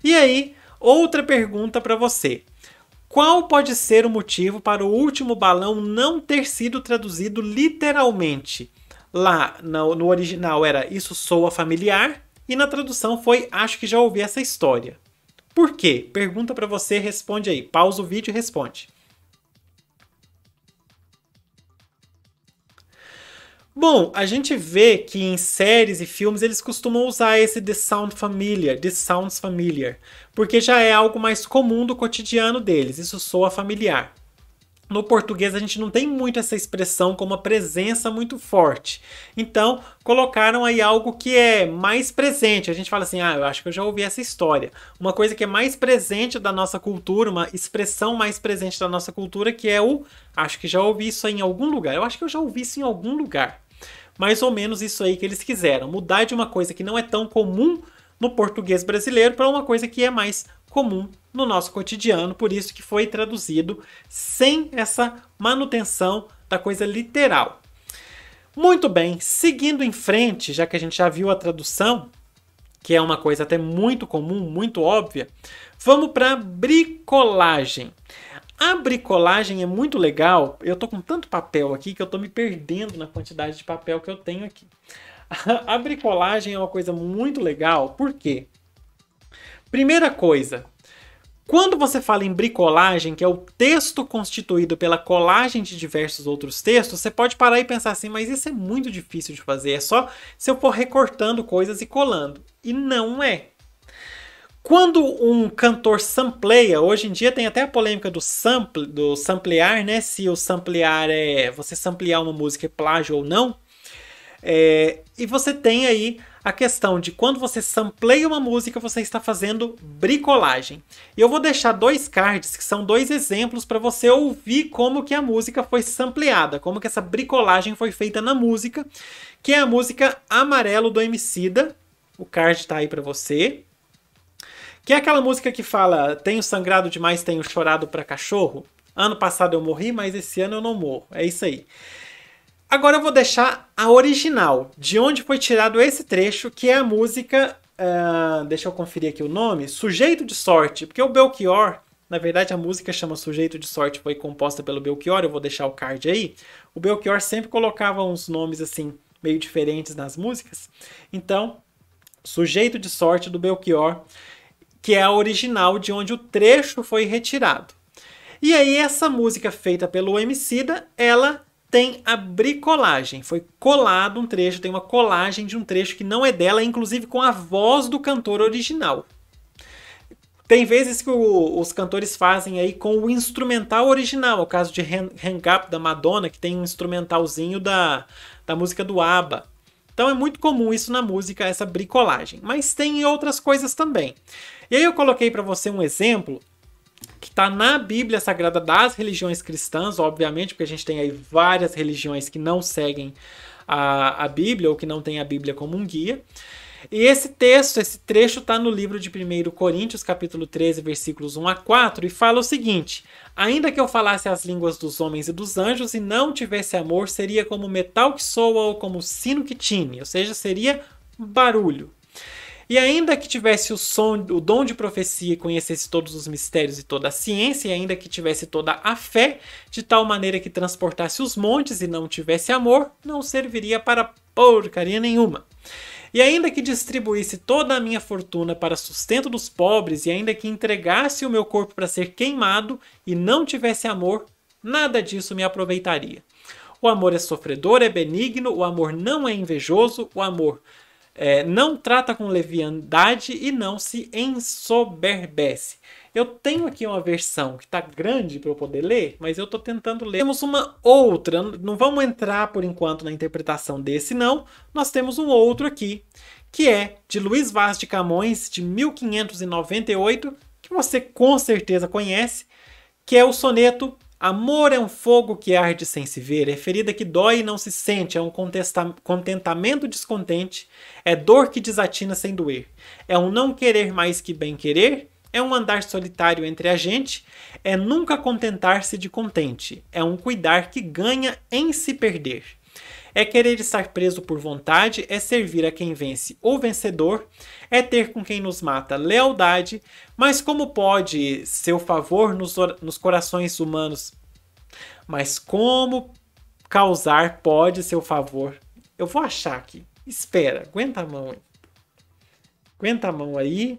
E aí, outra pergunta para você. Qual pode ser o motivo para o último balão não ter sido traduzido literalmente? Lá no original era isso soa familiar e na tradução foi acho que já ouvi essa história. Por quê? Pergunta para você, responde aí. Pausa o vídeo e responde. Bom, a gente vê que em séries e filmes eles costumam usar esse this sounds familiar, porque já é algo mais comum do cotidiano deles, isso soa familiar. No português a gente não tem muito essa expressão com uma presença muito forte. Então, colocaram aí algo que é mais presente. A gente fala assim, eu acho que eu já ouvi essa história. Uma coisa que é mais presente da nossa cultura, uma expressão mais presente da nossa cultura, que é o acho que já ouvi isso aí em algum lugar. Eu acho que eu já ouvi isso em algum lugar. Mais ou menos isso aí que eles quiseram. Mudar de uma coisa que não é tão comum no português brasileiro para uma coisa que é mais comum no nosso cotidiano. Por isso que foi traduzido sem essa manutenção da coisa literal. Muito bem, seguindo em frente, já que a gente já viu a tradução, que é uma coisa até muito comum, muito óbvia, vamos para bricolagem. A bricolagem é muito legal. Eu tô com tanto papel aqui que eu tô me perdendo na quantidade de papel que eu tenho aqui. A bricolagem é uma coisa muito legal. Por quê? Primeira coisa, quando você fala em bricolagem, que é o texto constituído pela colagem de diversos outros textos, você pode parar e pensar assim, mas isso é muito difícil de fazer. É só se eu for recortando coisas e colando. E não é. Quando um cantor sampleia, hoje em dia tem até a polêmica do samplear, né? Se o samplear é você samplear uma música é plágio ou não. E você tem aí a questão de quando você sampleia uma música, você está fazendo bricolagem. E eu vou deixar 2 cards, que são 2 exemplos para você ouvir como que a música foi sampleada, como que essa bricolagem foi feita na música, que é a música Amarelo do Emicida. O card está aí para você. Que é aquela música que fala, tenho sangrado demais, tenho chorado pra cachorro. Ano passado eu morri, mas esse ano eu não morro. É isso aí. Agora eu vou deixar a original, de onde foi tirado esse trecho, que é a música, deixa eu conferir aqui o nome, Sujeito de Sorte. Porque o Belchior, na verdade a música chama Sujeito de Sorte, foi composta pelo Belchior, eu vou deixar o card aí. O Belchior sempre colocava uns nomes assim, meio diferentes nas músicas. Então, Sujeito de Sorte do Belchior, que é a original de onde o trecho foi retirado. E aí essa música feita pelo Emicida, ela tem a bricolagem. Foi colado um trecho, tem uma colagem de um trecho que não é dela, inclusive com a voz do cantor original. Tem vezes que os cantores fazem aí com o instrumental original. O caso de Hang Up, da Madonna, que tem um instrumentalzinho da música do ABBA. Então é muito comum isso na música, essa bricolagem. Mas tem outras coisas também. E aí eu coloquei para você um exemplo que está na Bíblia Sagrada das religiões cristãs, obviamente, porque a gente tem aí várias religiões que não seguem a Bíblia ou que não têm a Bíblia como um guia. E esse trecho está no livro de 1 Coríntios, capítulo 13, versículos 1 a 4, e fala o seguinte: ainda que eu falasse as línguas dos homens e dos anjos e não tivesse amor, seria como metal que soa ou como sino que tine, ou seja, seria barulho. E ainda que tivesse o dom de profecia e conhecesse todos os mistérios e toda a ciência, e ainda que tivesse toda a fé, de tal maneira que transportasse os montes e não tivesse amor, não serviria para porcaria nenhuma. E ainda que distribuísse toda a minha fortuna para sustento dos pobres, e ainda que entregasse o meu corpo para ser queimado e não tivesse amor, nada disso me aproveitaria. O amor é sofredor, é benigno, o amor não é invejoso, o amor não trata com leviandade e não se ensoberbece. Eu tenho aqui uma versão que está grande para eu poder ler, mas eu estou tentando ler. Temos uma outra, não vamos entrar por enquanto na interpretação desse não, nós temos um outro aqui, que é de Luiz Vaz de Camões, de 1598, que você com certeza conhece, que é o soneto Amor é um fogo que arde sem se ver, é ferida que dói e não se sente, é um contentamento descontente, é dor que desatina sem doer, é um não querer mais que bem querer, é um andar solitário entre a gente, é nunca contentar-se de contente, é um cuidar que ganha em se perder. É querer estar preso por vontade, é servir a quem vence o vencedor, é ter com quem nos mata lealdade, mas como pode seu favor nos corações humanos? Mas como causar pode seu favor? Eu vou achar aqui. Espera, aguenta a mão aí. Aguenta a mão aí.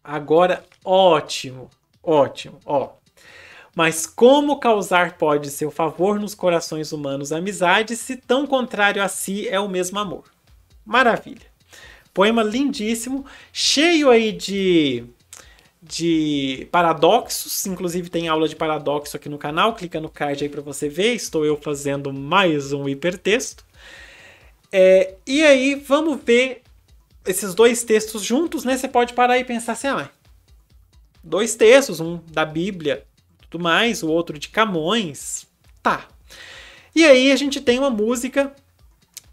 Agora, ótimo, ótimo, ó. Mas como causar pode seu favor nos corações humanos amizade, se tão contrário a si é o mesmo amor? Maravilha. Poema lindíssimo, cheio aí de paradoxos, inclusive tem aula de paradoxo aqui no canal, clica no card aí para você ver, estou eu fazendo mais um hipertexto. E aí, vamos ver esses dois textos juntos, né? Você pode parar e pensar assim, dois textos, um da Bíblia, tudo mais, o outro de Camões, tá. E aí a gente tem uma música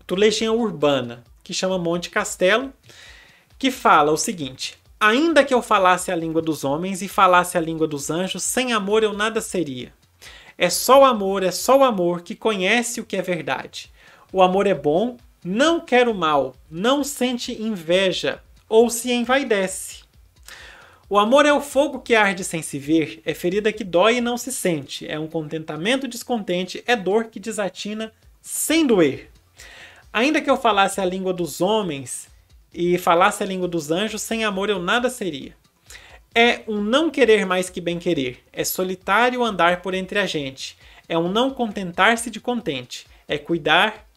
do Legião Urbana, que chama Monte Castelo, que fala o seguinte: ainda que eu falasse a língua dos homens e falasse a língua dos anjos, sem amor eu nada seria. É só o amor que conhece o que é verdade. O amor é bom, não quer o mal, não sente inveja ou se envaidece. O amor é o fogo que arde sem se ver, é ferida que dói e não se sente, é um contentamento descontente, é dor que desatina sem doer. Ainda que eu falasse a língua dos homens e falasse a língua dos anjos, sem amor eu nada seria. É um não querer mais que bem querer, é solitário andar por entre a gente, é um não contentar-se de contente, é cuidar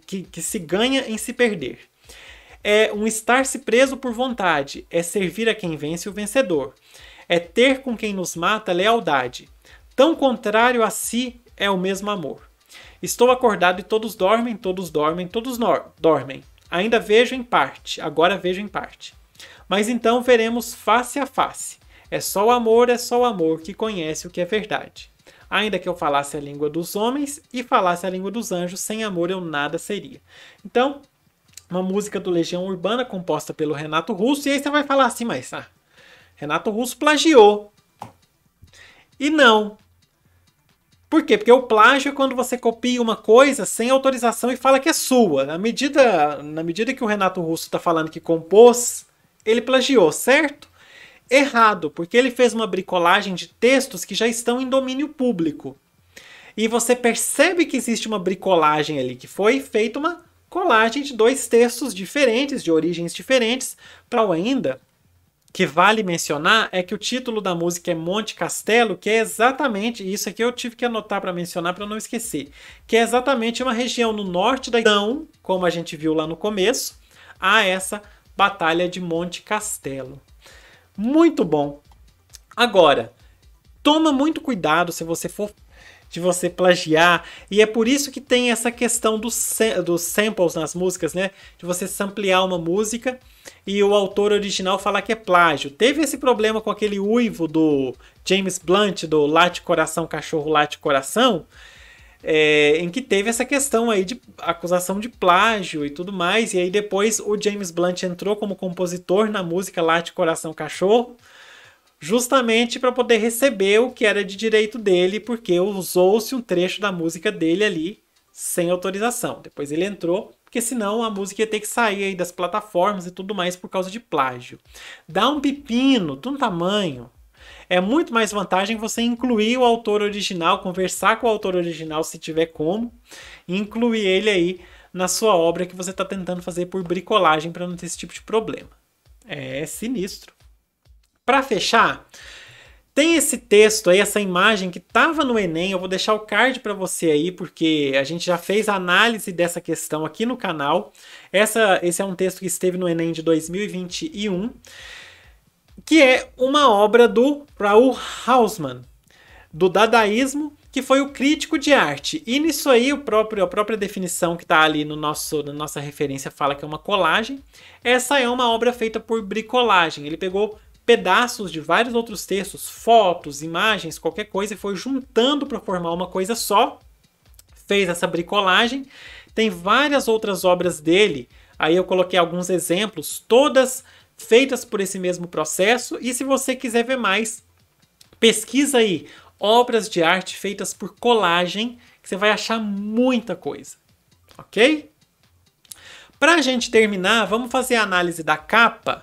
que se ganha em se perder. É um estar-se preso por vontade, é servir a quem vence o vencedor, é ter com quem nos mata lealdade. Tão contrário a si é o mesmo amor. Estou acordado e todos dormem, todos dormem, todos dormem. Ainda vejo em parte, agora vejo em parte. Mas então veremos face a face. É só o amor que conhece o que é verdade. Ainda que eu falasse a língua dos homens e falasse a língua dos anjos, sem amor eu nada seria. Então, uma música do Legião Urbana composta pelo Renato Russo. E aí você vai falar assim, mas Renato Russo plagiou. E não. Por quê? Porque o plágio é quando você copia uma coisa sem autorização e fala que é sua. Na medida que o Renato Russo está falando que compôs, ele plagiou, certo? Errado, porque ele fez uma bricolagem de textos que já estão em domínio público. E você percebe que existe uma bricolagem ali, que foi feita uma colagem de dois textos diferentes, de origens diferentes, para ainda que vale mencionar é que o título da música é Monte Castelo, que é exatamente, isso aqui eu tive que anotar para mencionar para não esquecer, que é exatamente uma região no norte da Então, como a gente viu lá no começo, há essa Batalha de Monte Castelo. Muito bom. Agora, toma muito cuidado se você for de você plagiar, e é por isso que tem essa questão dos samples nas músicas, né? De você samplear uma música e o autor original falar que é plágio. Teve esse problema com aquele uivo do James Blunt, do Late Coração, Cachorro Late Coração, em que teve essa questão aí de acusação de plágio e tudo mais, e aí depois o James Blunt entrou como compositor na música Late Coração Cachorro, justamente para poder receber o que era de direito dele, porque usou-se um trecho da música dele ali sem autorização. Depois ele entrou, porque senão a música ia ter que sair aí das plataformas e tudo mais por causa de plágio. Dá um pepino de um tamanho. É muito mais vantagem você incluir o autor original, conversar com o autor original se tiver como, e incluir ele aí na sua obra que você está tentando fazer por bricolagem para não ter esse tipo de problema. É sinistro. Para fechar, tem esse texto aí, essa imagem que estava no Enem. Eu vou deixar o card para você aí, porque a gente já fez a análise dessa questão aqui no canal. Esse é um texto que esteve no Enem de 2021, que é uma obra do Raoul Hausmann, do dadaísmo, que foi o crítico de arte. E nisso aí, a própria definição que está ali na nossa referência fala que é uma colagem. Essa é uma obra feita por bricolagem. Ele pegou pedaços de vários outros textos, fotos, imagens, qualquer coisa, e foi juntando para formar uma coisa só. Fez essa bricolagem. Tem várias outras obras dele. Aí eu coloquei alguns exemplos, todas feitas por esse mesmo processo. E se você quiser ver mais, pesquisa aí obras de arte feitas por colagem, que você vai achar muita coisa. Ok? Para a gente terminar, vamos fazer a análise da capa.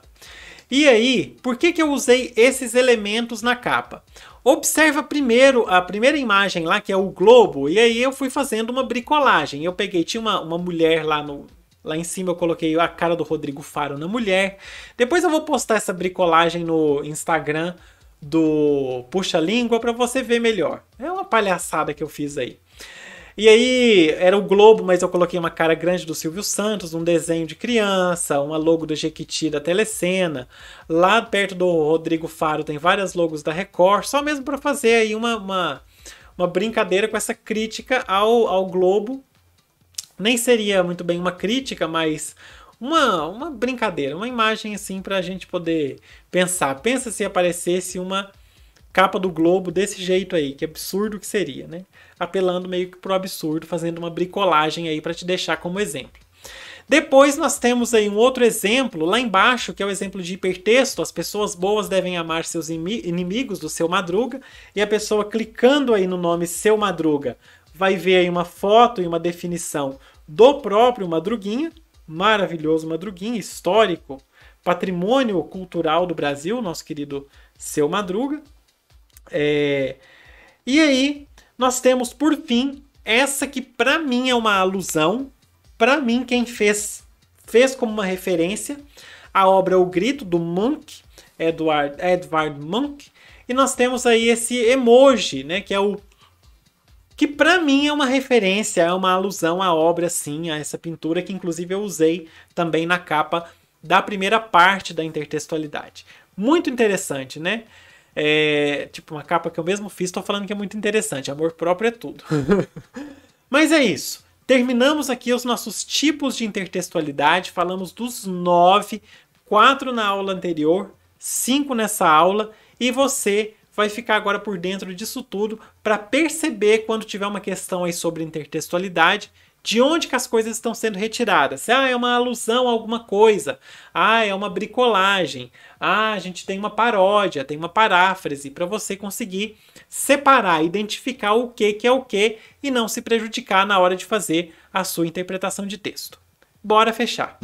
E aí, por que eu usei esses elementos na capa? Observa primeiro a primeira imagem lá, que é o globo, e aí eu fui fazendo uma bricolagem. Eu peguei, tinha uma mulher lá em cima, eu coloquei a cara do Rodrigo Faro na mulher. Depois eu vou postar essa bricolagem no Instagram do Puxa Língua para você ver melhor. É uma palhaçada que eu fiz aí. E aí, era o Globo, mas eu coloquei uma cara grande do Silvio Santos, um desenho de criança, uma logo do Jequiti da Telecena. Lá perto do Rodrigo Faro tem várias logos da Record, só mesmo para fazer aí uma brincadeira com essa crítica ao Globo. Nem seria muito bem uma crítica, mas uma brincadeira, uma imagem assim para a gente poder pensar. Pensa se aparecesse uma capa do Globo desse jeito aí, que absurdo que seria, né? Apelando meio que pro absurdo, fazendo uma bricolagem aí para te deixar como exemplo. Depois nós temos aí um outro exemplo lá embaixo, que é o exemplo de hipertexto. As pessoas boas devem amar seus inimigos, do Seu Madruga. E a pessoa clicando aí no nome Seu Madruga vai ver aí uma foto e uma definição do próprio Madruguinha. Maravilhoso Madruguinha, histórico, patrimônio cultural do Brasil, nosso querido Seu Madruga. E aí nós temos por fim essa que para mim é uma alusão. Para mim quem fez como uma referência a obra O Grito do Munch, Edvard Munch. E nós temos aí esse emoji, né, que é o que para mim é uma referência, é uma alusão à obra, sim, a essa pintura que inclusive eu usei também na capa da primeira parte da intertextualidade. Muito interessante, né? Tipo uma capa que eu mesmo fiz, estou falando que é muito interessante. Amor próprio é tudo. Mas é isso. Terminamos aqui os nossos tipos de intertextualidade. Falamos dos 9, 4 na aula anterior, 5 nessa aula. E você vai ficar agora por dentro disso tudo para perceber quando tiver uma questão aí sobre intertextualidade, de onde que as coisas estão sendo retiradas. É uma alusão a alguma coisa. É uma bricolagem. A gente tem uma paródia, tem uma paráfrase, para você conseguir separar, identificar o que é o que e não se prejudicar na hora de fazer a sua interpretação de texto. Bora fechar.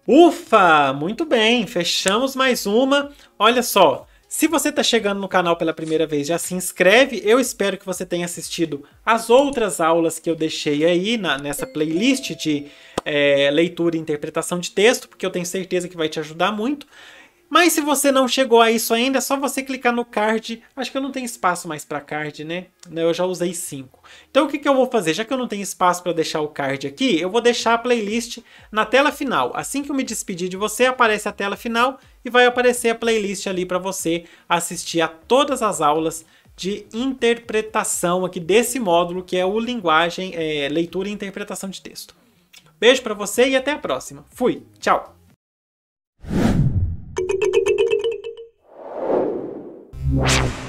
Ufa! Muito bem, fechamos mais uma. Olha só. Se você está chegando no canal pela primeira vez, já se inscreve. Eu espero que você tenha assistido as outras aulas que eu deixei aí nessa playlist de leitura e interpretação de texto, porque eu tenho certeza que vai te ajudar muito. Mas se você não chegou a isso ainda, é só você clicar no card. Acho que eu não tenho espaço mais para card, né? Eu já usei 5. Então o que eu vou fazer? Já que eu não tenho espaço para deixar o card aqui, eu vou deixar a playlist na tela final. Assim que eu me despedir de você, aparece a tela final e vai aparecer a playlist ali para você assistir a todas as aulas de interpretação aqui desse módulo, que é o linguagem, leitura e interpretação de texto. Beijo para você e até a próxima. Fui, tchau! Wow.